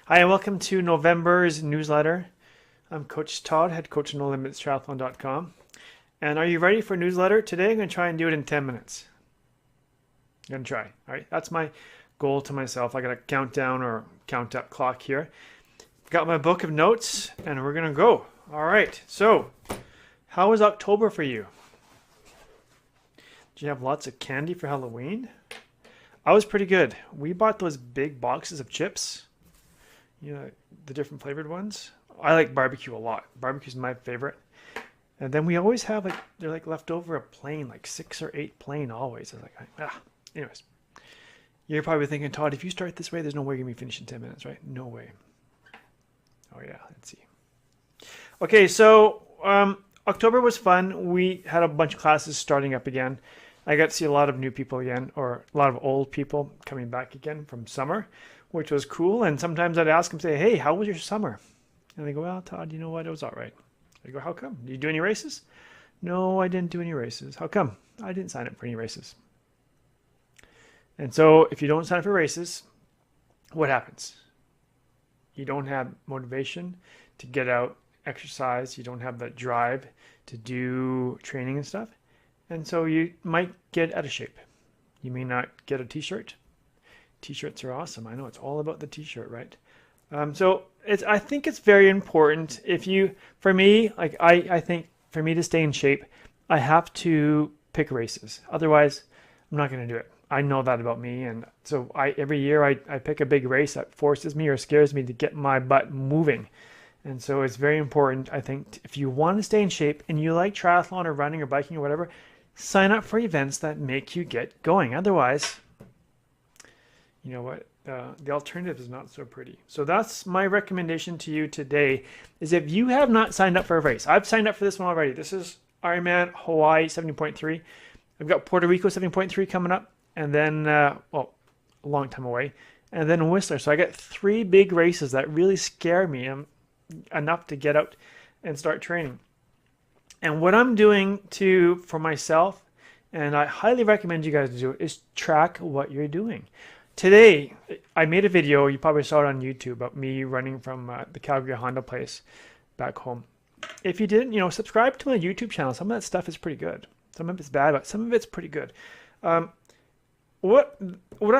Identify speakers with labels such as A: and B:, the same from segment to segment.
A: Hi, and welcome to November's newsletter. I'm Coach Todd, head coach at NoLimitsTriathlon.com. And are you ready for a newsletter? Today I'm going to try and do it in 10 minutes. I'm going to try. All right, that's my goal to myself. I got a countdown or count up clock here. Got my book of notes, and we're going to go. All right, so how was October for you? Did you have lots of candy for Halloween? I was pretty good. We bought those big boxes of chips. You know, the different flavored ones. I like barbecue a lot. Barbecue's my favorite. And then we always have they're like left over a plain, like 6 or 8 plain always. I was like, anyways. You're probably thinking, Todd, if you start this way, there's no way you're going to be finished in 10 minutes, right? No way. Oh yeah, let's see. Okay, so October was fun. We had a bunch of classes starting up again. I got to see a lot of new people again, or a lot of old people coming back again from summer, which was cool. And sometimes I'd ask them, say, hey, how was your summer? And they go, well, Todd, you know what? It was all right. I go, how come? Did you do any races? No, I didn't do any races. How come? I didn't sign up for any races. And so if you don't sign up for races, what happens? You don't have motivation to get out, exercise. You don't have that drive to do training and stuff. And so you might get out of shape. You may not get a t-shirt. T-shirts are awesome. I know it's all about the t-shirt, right? I think it's very important for me, I think for me to stay in shape, I have to pick races. Otherwise, I'm not going to do it. I know that about me. And so every year I pick a big race that forces me or scares me to get my butt moving. And so it's very important, I think, if you want to stay in shape and you like triathlon or running or biking or whatever, sign up for events that make you get going. Otherwise, you know what? The alternative is not so pretty. So that's my recommendation to you today is if you have not signed up for a race. I've signed up for this one already. This is Ironman Hawaii 70.3. I've got Puerto Rico 70.3 coming up. And then, a long time away. And then Whistler. So I got 3 big races that really scare me enough to get out and start training. And what I'm doing for myself, and I highly recommend you guys to do it, is track what you're doing. Today, I made a video, you probably saw it on YouTube, about me running from the Calgary Honda place back home. If you didn't, subscribe to my YouTube channel. Some of that stuff is pretty good. Some of it's bad, but some of it's pretty good. What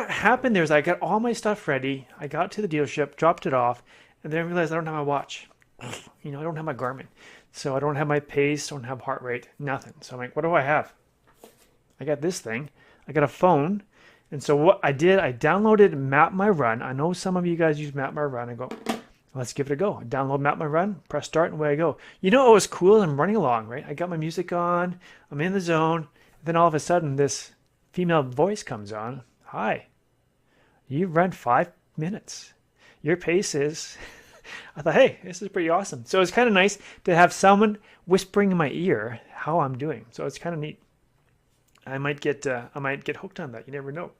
A: happened there is I got all my stuff ready. I got to the dealership, dropped it off, and then I realized I don't have my watch. I don't have my Garmin. So I don't have my pace, don't have heart rate, nothing. So I'm like, what do I have? I got this thing. I got a phone. And so what I did, I downloaded Map My Run. I know some of you guys use Map My Run. I go, let's give it a go. I download Map My Run, press start, and away I go. You know what was cool? I'm running along, right? I got my music on. I'm in the zone. Then all of a sudden, this female voice comes on. Hi, you've run 5 minutes. Your pace is... I thought, hey, this is pretty awesome. So it's kind of nice to have someone whispering in my ear how I'm doing. So it's kind of neat. I might get hooked on that. You never know.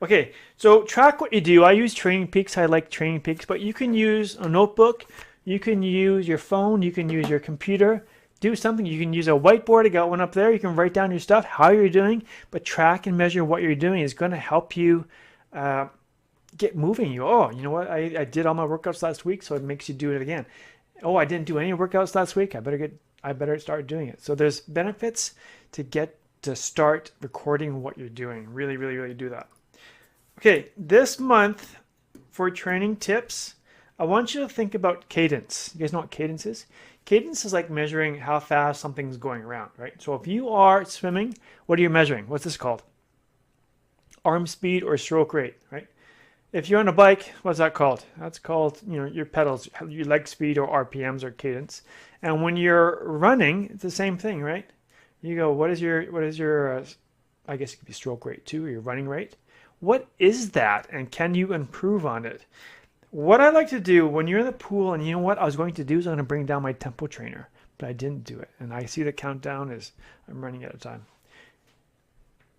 A: Okay, so track what you do. I use Training Peaks. I like Training Peaks, but you can use a notebook. You can use your phone. You can use your computer. Do something. You can use a whiteboard. I got one up there. You can write down your stuff, how you're doing, but track and measure what you're doing is going to help you get moving. You know what? I did all my workouts last week, so it makes you do it again. Oh, I didn't do any workouts last week. I better start doing it. So there's benefits to start recording what you're doing. Really, really, really do that. Okay, this month for training tips, I want you to think about cadence. You guys know what cadence is? Cadence is like measuring how fast something's going around, right? So if you are swimming, what are you measuring? What's this called? Arm speed or stroke rate, right? If you're on a bike, what's that called? That's called, your pedals, your leg speed or RPMs or cadence. And when you're running, it's the same thing, right? You go, what is your I guess it could be stroke rate too, or your running rate. What is that? And can you improve on it? What I like to do when you're in the pool, and you know what I was going to do is I'm going to bring down my tempo trainer, but I didn't do it. And I see the countdown is I'm running out of time.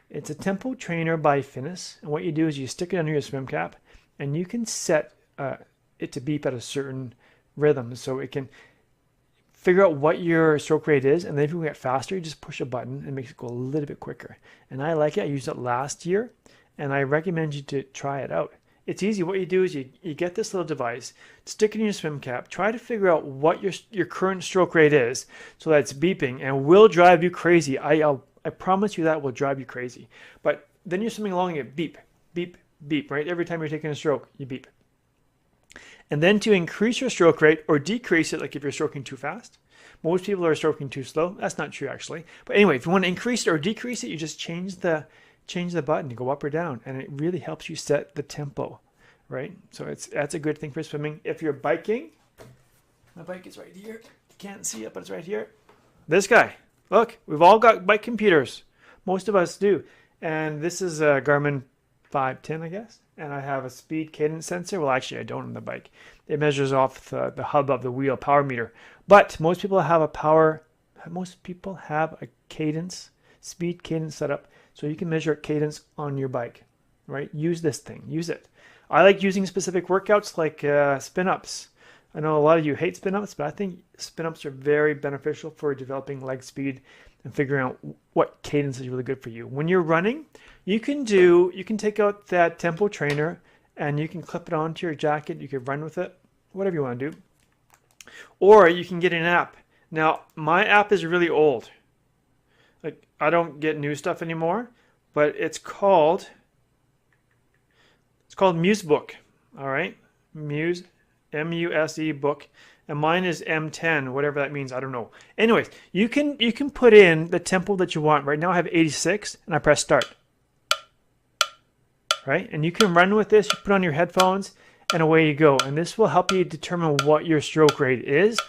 A: It's a tempo trainer by Finis. And what you do is you stick it under your swim cap and you can set it to beep at a certain rhythm. So it can figure out what your stroke rate is. And then if you get faster, you just push a button and it makes it go a little bit quicker. And I like it. I used it last year and I recommend you to try it out. It's easy. What you do is you get this little device, stick it in your swim cap, try to figure out what your current stroke rate is so that it's beeping, and will drive you crazy. I promise you that will drive you crazy. But then you're swimming along and you beep, beep, beep, right? Every time you're taking a stroke, you beep. And then to increase your stroke rate or decrease it, like if you're stroking too fast, most people are stroking too slow. That's not true actually. But anyway, if you want to increase it or decrease it, you just change the button, you go up or down, and it really helps you set the tempo, right? So that's a good thing for swimming. If you're biking, my bike is right here. You can't see it, but it's right here. This guy, look, we've all got bike computers. Most of us do. And this is a Garmin 510, I guess. And I have a speed cadence sensor. Well, actually, I don't on the bike. It measures off the hub of the wheel power meter. But most people have a cadence, speed cadence setup, so you can measure cadence on your bike, right? Use this thing. Use it. I like using specific workouts like spin-ups. I know a lot of you hate spin-ups, but I think spin-ups are very beneficial for developing leg speed and figuring out what cadence is really good for you. When you're running, you can take out that tempo trainer and you can clip it onto your jacket. You can run with it, whatever you want to do. Or you can get an app. Now, my app is really old. Like, I don't get new stuff anymore, but it's called Musebook. All right, Muse, M-U-S-E book, and mine is M10, whatever that means. I don't know. Anyways, you can put in the tempo that you want. Right now, I have 86, and I press start. Right, and you can run with this. You put on your headphones, and away you go. And this will help you determine what your stroke rate is.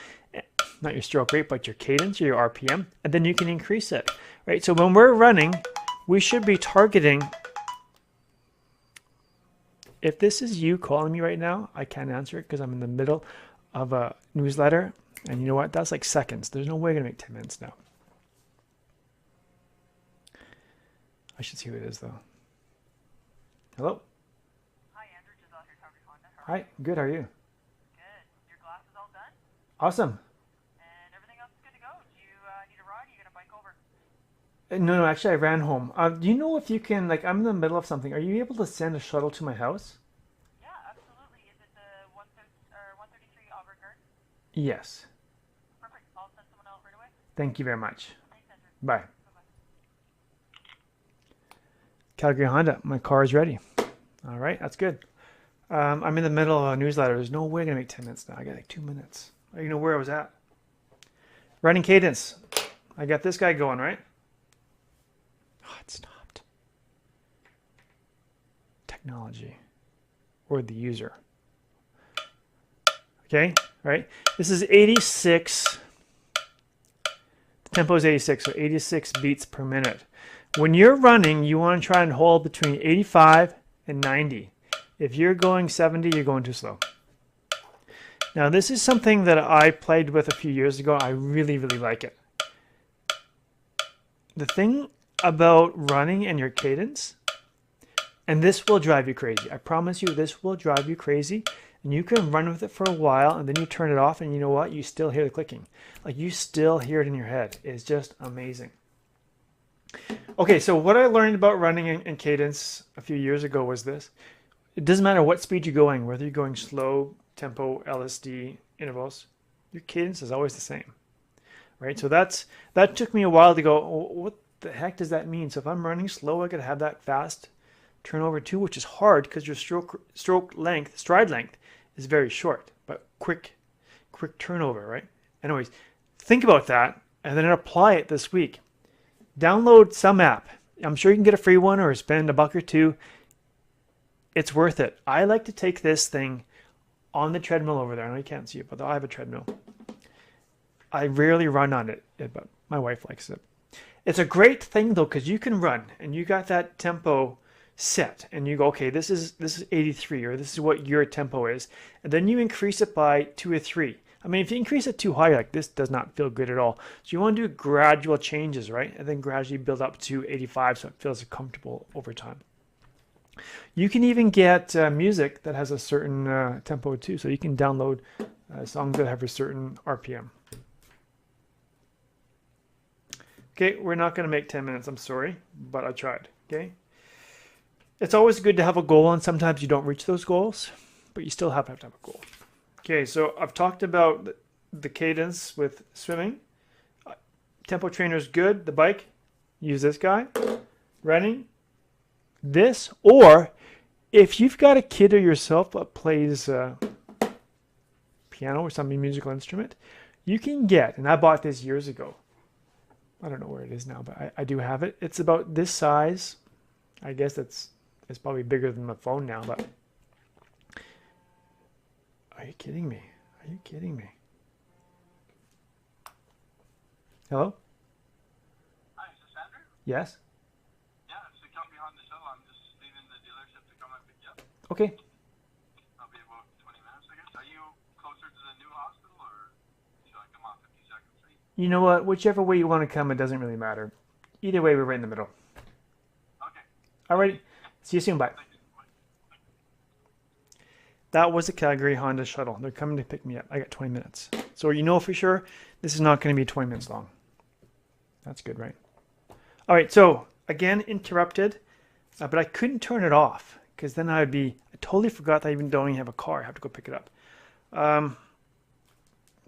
A: Not your stroke rate, but your cadence or your RPM, and then you can increase it. Right, so when we're running, we should be targeting. If this is you calling me right now, I can't answer it because I'm in the middle of a newsletter. And you know what? That's like seconds. There's no way I'm going to make 10 minutes now. I should see who it is, though. Hello?
B: Hi, Andrew. Giselle here, Calgary Honda.
A: Hi. Good. How are you?
B: Good. Your glass is all done?
A: Awesome.
B: And everything else is good to go? Do you need a ride? Are you going to bike over?
A: No, actually, I ran home. Do you know if you can, like, I'm in the middle of something. Are you able to send a shuttle to my house?
B: Yeah, absolutely. Is it the 133 Auburn Gardens?
A: Yes.
B: Perfect. I'll send someone out right away.
A: Thank you very much.
B: Thanks, Andrew.
A: Bye.
B: Bye-bye.
A: Calgary Honda, my car is ready. All right, that's good. I'm in the middle of a newsletter. There's no way I'm going to make 10 minutes now. I got like 2 minutes. You know where I was at? Running cadence. I got this guy going, right? Oh, it stopped. Technology. Or the user. Okay, right? This is 86. The tempo is 86, so 86 beats per minute. When you're running, you want to try and hold between 85 and 90. If you're going 70, you're going too slow. Now, this is something that I played with a few years ago. I really, really like it. The thing about running and your cadence, and this will drive you crazy. I promise you, this will drive you crazy. And you can run with it for a while, and then you turn it off, and you know what? You still hear the clicking. Like, you still hear it in your head. It's just amazing. Okay, so what I learned about running and cadence a few years ago was this. It doesn't matter what speed you're going, whether you're going slow, tempo, LSD, intervals, your cadence is always the same, right? So that took me a while to go, oh, what the heck does that mean? So if I'm running slow, I could have that fast turnover too, which is hard because your stride length is very short, but quick turnover, right? Anyways, think about that and then apply it this week. Download some app. I'm sure you can get a free one or spend $1 or $2. It's worth it. I like to take this thing on the treadmill over there. I know you can't see it, but I have a treadmill. I rarely run on it, but my wife likes it. It's a great thing though, because you can run and you got that tempo set and you go, okay, this is 83, or this is what your tempo is. And then you increase it by 2 or 3. I mean, if you increase it too high, like this does not feel good at all. So you want to do gradual changes, right? And then gradually build up to 85 so it feels comfortable over time. You can even get music that has a certain tempo too. So you can download songs that have a certain RPM. Okay, we're not going to make 10 minutes. I'm sorry, but I tried. Okay. It's always good to have a goal, and sometimes you don't reach those goals, but you still have to have a goal. Okay, so I've talked about the cadence with swimming. Tempo trainer is good. The bike, use this guy. Running, this. Or if you've got a kid or yourself that plays piano or some musical instrument, you can get, and I bought this years ago. I don't know where it is now, but I do have it. It's about this size. I guess it's probably bigger than my phone now, but are you kidding me? Are you kidding me? Hello?
C: Hi, is this Andrew?
A: Yes?
C: Yeah, it's the company on the show. I'm just leaving the dealership to come and pick you up.
A: Okay.
C: I'll be about 20 minutes, I guess. Are you closer to the new hospital, or should I come on 52nd Street?
A: You know what? Whichever way you want to come, it doesn't really matter. Either way, we're right in the middle.
C: Okay.
A: Alrighty. See you soon. Bye.
C: Thanks. Bye.
A: That was the Calgary Honda shuttle. They're coming to pick me up. I got 20 minutes. So you know for sure this is not going to be 20 minutes long. That's good, right? All right, so again, interrupted, but I couldn't turn it off because then I totally forgot that I even don't even have a car. I have to go pick it up.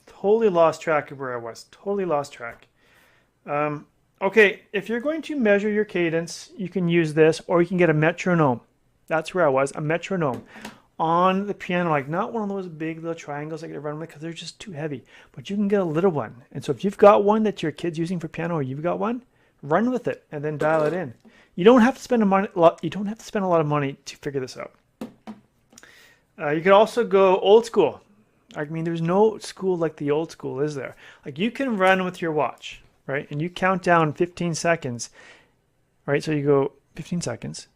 A: Totally lost track of where I was. Totally lost track. Okay, if you're going to measure your cadence, you can use this, or you can get a metronome. That's where I was, a metronome. On the piano, like not one of those big little triangles I get to run with because they're just too heavy. But you can get a little one. And so if you've got one that your kid's using for piano, or you've got one, run with it and then dial it in. You don't have to spend You don't have to spend a lot of money to figure this out. You could also go old school. I mean, there's no school like the old school, is there? Like you can run with your watch, right? And you count down 15 seconds, right? So you go 15 seconds.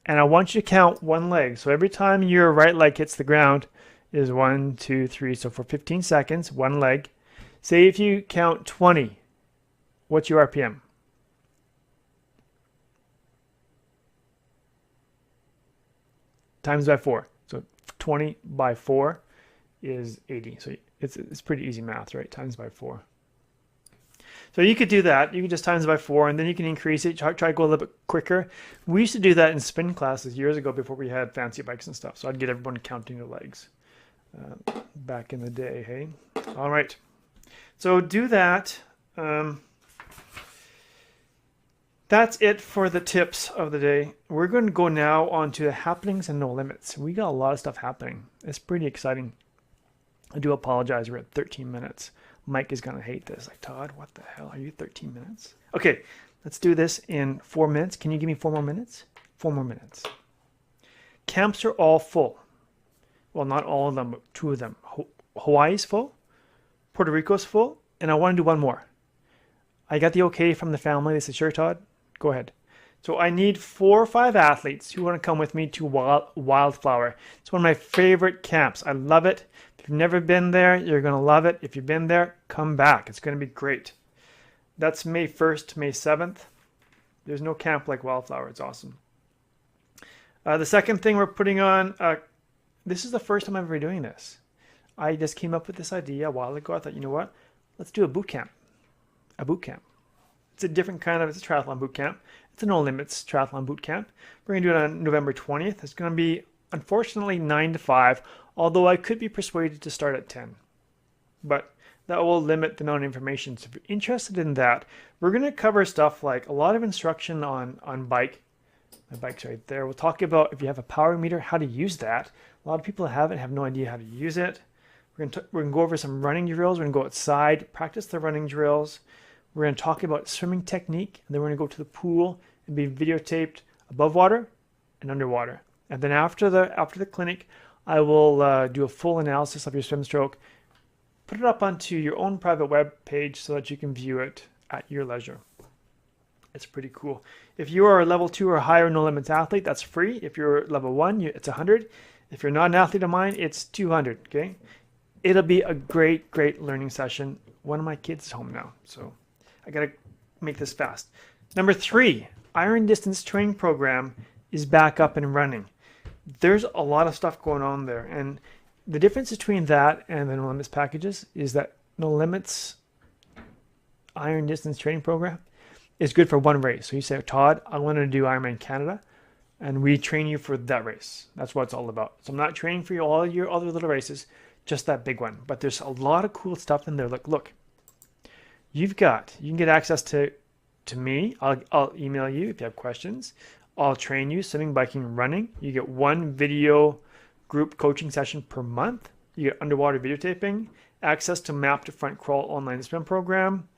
A: And I want you to count one leg. So every time your right leg hits the ground is 1, 2, 3. So for 15 seconds, one leg. Say if you count 20, what's your RPM? Times by 4. So 20 by 4 is 80. So it's pretty easy math, right? Times by 4. So you could do that. You could just times it by 4, and then you can increase it. Try to go a little bit quicker. We used to do that in spin classes years ago before we had fancy bikes and stuff. So I'd get everyone counting their legs back in the day, hey? All right. So do that. That's it for the tips of the day. We're going to go now on to the happenings and no limits. We got a lot of stuff happening. It's pretty exciting. I do apologize. We're at 13 minutes. Mike is going to hate this. Like, Todd, what the hell? Are you 13 minutes? Okay, let's do this in 4 minutes. Can you give me 4 more minutes? 4 more minutes. Camps are all full. Well, not all of them, but 2 of them. Hawaii's full. Puerto Rico's full. And I want to do one more. I got the okay from the family. They said, sure, Todd, go ahead. So I need 4 or 5 athletes who want to come with me to Wildflower. It's one of my favorite camps. I love it. If you've never been there, you're going to love it. If you've been there, come back. It's going to be great. That's May 1st to May 7th. There's no camp like Wildflower. It's awesome. The second thing we're putting on, this is the first time I'm ever doing this. I just came up with this idea a while ago. I thought, you know what? Let's do a boot camp. A boot camp. It's a different kind of, it's a triathlon boot camp. It's a no limits triathlon boot camp. We're going to do it on November 20th. It's going to be, unfortunately, 9 to 5, although I could be persuaded to start at 10. But that will limit the amount of information. So if you're interested in that, we're going to cover stuff like a lot of instruction on bike. My bike's right there. We'll talk about if you have a power meter, how to use that. A lot of people have no idea how to use it. We're going to go over some running drills. We're going to go outside, practice the running drills. We're going to talk about swimming technique, and then we're going to go to the pool and be videotaped above water and underwater. And then after the clinic, I will do a full analysis of your swim stroke, put it up onto your own private web page so that you can view it at your leisure. It's pretty cool. If you are a level 2 or higher no limits athlete, that's free. If you're level 1, it's 100. If you're not an athlete of mine, it's 200. Okay, it'll be a great learning session. One of my kids is home now, so I got to make this fast. Number 3, Iron Distance Training Program is back up and running. There's a lot of stuff going on there. And the difference between that and the No Limits packages is that No Limits Iron Distance Training Program is good for one race. So you say, Todd, I want to do Ironman Canada. and we train you for that race. That's what it's all about. So I'm not training for you all your other little races, just that big one. But there's a lot of cool stuff in there. Look, you can get access to me. I'll email you if you have questions. I'll train you swimming, biking, running. You get one video group coaching session per month. You get underwater videotaping, access to Map to Front Crawl online swim program,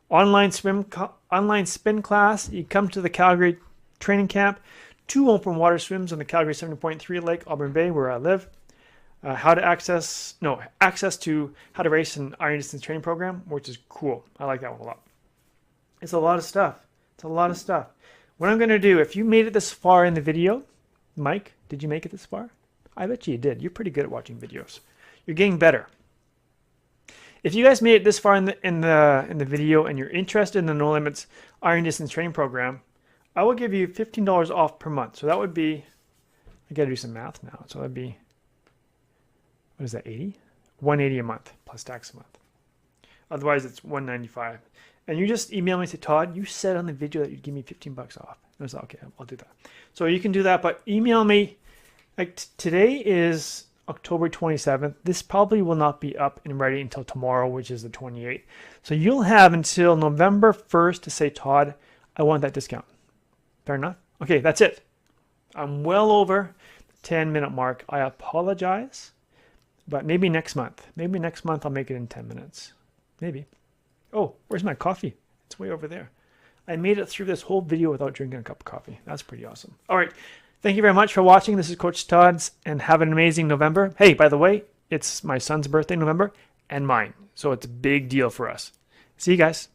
A: online spin class. You come to the Calgary training camp, 2 open water swims on the Calgary 70.3 Lake, Auburn Bay, where I live. Access to how to race an iron distance training program, which is cool. I like that one a lot. It's a lot of stuff. What I'm going to do, if you made it this far in the video, Mike, did you make it this far? I bet you did. You're pretty good at watching videos. You're getting better. If you guys made it this far in the video and you're interested in the No Limits Iron Distance Training Program, I will give you $15 off per month. So that would be, I got to do some math now. So that'd be, what is that, 80? 180 a month plus tax a month. Otherwise, it's 195. And you just email me and say, Todd, you said on the video that you'd give me 15 bucks off. I was like, okay, I'll do that. So you can do that, but email me. Like today is October 27th. This probably will not be up and ready until tomorrow, which is the 28th. So you'll have until November 1st to say, Todd, I want that discount. Fair enough? Okay, that's it. I'm well over the 10-minute mark. I apologize, but maybe next month. Maybe next month I'll make it in 10 minutes. Maybe. Oh, where's my coffee? It's way over there. I made it through this whole video without drinking a cup of coffee. That's pretty awesome. All right. Thank you very much for watching. This is Coach Todd's, and have an amazing November. Hey, by the way, it's my son's birthday in November and mine. So it's a big deal for us. See you guys.